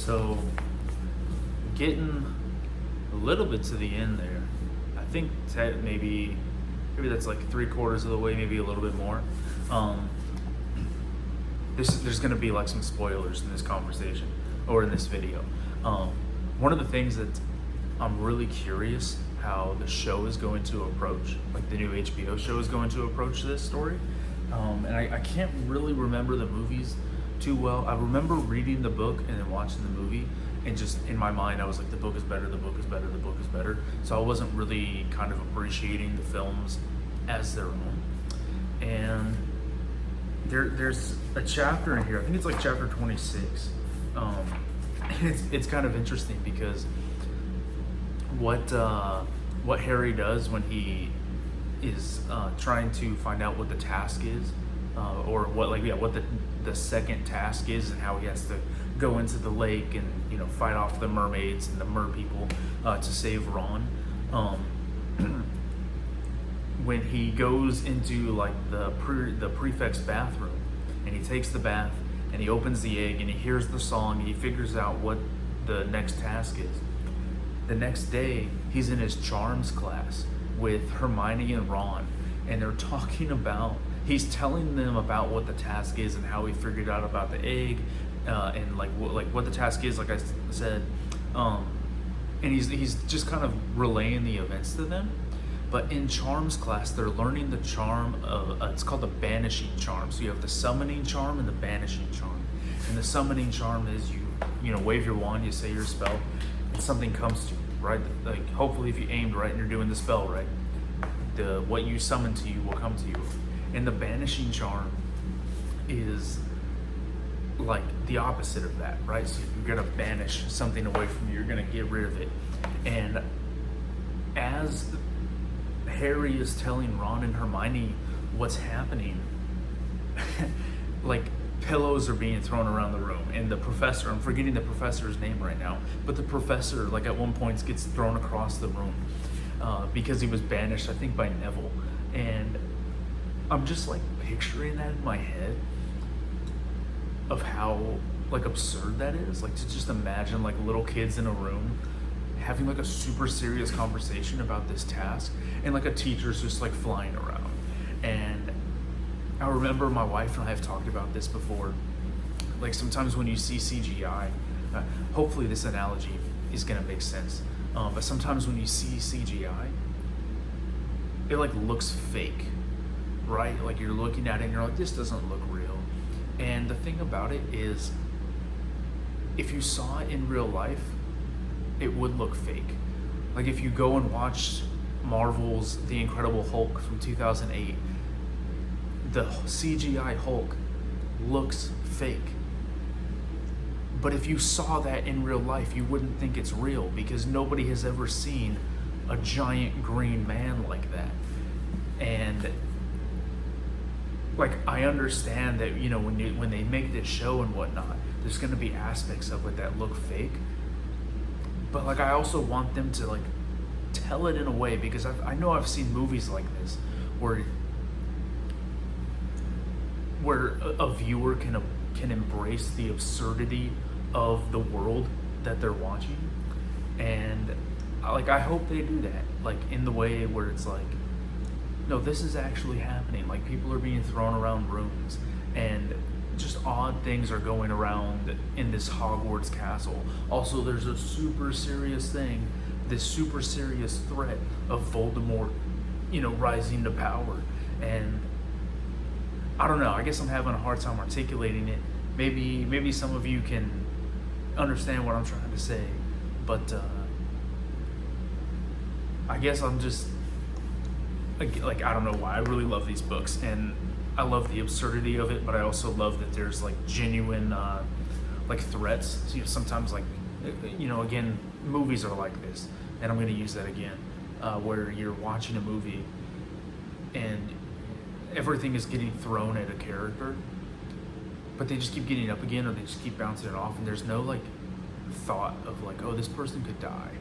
So, getting a little bit to the end there, I think maybe that's like 3/4 of the way, maybe a little bit more. There's going to be like some spoilers in this conversation or in this video. One of the things that I'm really curious how the show is going to approach, like the new HBO show is going to approach this story. And I can't really remember the movies too well. I remember reading the book and then watching the movie, and just in my mind I was like, the book is better, the book is better, the book is better. So I wasn't really kind of appreciating the films as their own. And there's a chapter in here, I think it's like chapter 26. It's kind of interesting because what Harry does when he is trying to find out what the task is, or what the second task is, and how he has to go into the lake and fight off the mermaids and the mer people to save Ron. When he goes into like the prefect's bathroom and he takes the bath and he opens the egg and he hears the song and he figures out what the next task is. The next day he's in his charms class with Hermione and Ron, and they're talking about, he's telling them about what the task is and how he figured out about the egg, and what the task is, like I said, and he's just kind of relaying the events to them. But in charms class, they're learning the charm of, it's called the banishing charm. So you have the summoning charm and the banishing charm. And the summoning charm is you wave your wand, you say your spell, and something comes to you, right? Like hopefully if you aimed right and you're doing the spell right, what you summon to you will come to you. And the banishing charm is like the opposite of that, right? So you're gonna banish something away from you, you're gonna get rid of it. And as Harry is telling Ron and Hermione what's happening, like pillows are being thrown around the room, and the professor, I'm forgetting the professor's name right now, but the professor like at one point gets thrown across the room because he was banished, I think by Neville. And I'm just like picturing that in my head of how like absurd that is, like to just imagine like little kids in a room having like a super serious conversation about this task, and like a teacher's just like flying around. And I remember my wife and I have talked about this before, like sometimes when you see CGI, hopefully this analogy is gonna make sense, but sometimes when you see CGI, it like looks fake, right? Like you're looking at it and you're like, this doesn't look real. And the thing about it is, if you saw it in real life, it would look fake. Like if you go and watch Marvel's The Incredible Hulk from 2008, the CGI Hulk looks fake. But if you saw that in real life, you wouldn't think it's real, because nobody has ever seen a giant green man like that. And like I understand that when they make this show and whatnot, there's going to be aspects of it that look fake. But like I also want them to like tell it in a way, because I know I've seen movies like this where a viewer can embrace the absurdity of the world that they're watching, and like I hope they do that, like in the way where it's like, no, this is actually happening. Like people are being thrown around rooms, and just odd things are going around in this Hogwarts castle. Also, there's a super serious thing, this super serious threat of Voldemort, rising to power. And I don't know, I guess I'm having a hard time articulating it. Maybe some of you can understand what I'm trying to say, but I guess I'm just like I don't know why. I really love these books, and I love the absurdity of it, but I also love that there's like genuine like threats. So, sometimes like again, movies are like this, and I'm going to use that again, where you're watching a movie and everything is getting thrown at a character, but they just keep getting up again, or they just keep bouncing it off, and there's no like thought of like, oh, this person could die.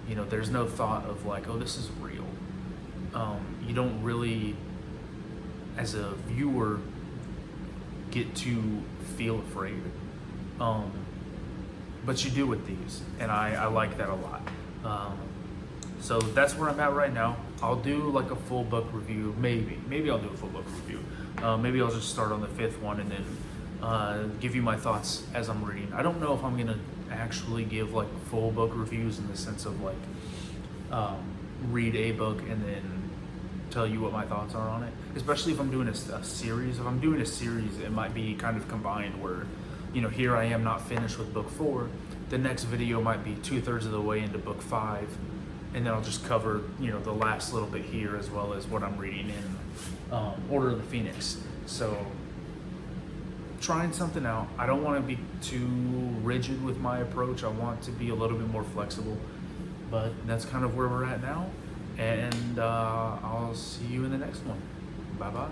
There's no thought of like, oh, this is real. You don't really, as a viewer, get to feel afraid. but you do with these, and I like that a lot. So that's where I'm at right now. I'll do like a full book review, maybe I'll do a full book review. Maybe I'll just start on the 5th one and then give you my thoughts as I'm reading. I don't know if I'm gonna actually give like full book reviews in the sense of like read a book and then tell you what my thoughts are on it, especially if I'm doing a series. If I'm doing a series, it might be kind of combined where, you know, here I am not finished with book 4, the next video might be 2/3 of the way into book 5, and then I'll just cover, you know, the last little bit here as well as what I'm reading in Order of the Phoenix. So trying something out. I don't want to be too rigid with my approach. I want to be a little bit more flexible, but that's kind of where we're at now. And I'll see you in the next one. Bye-bye.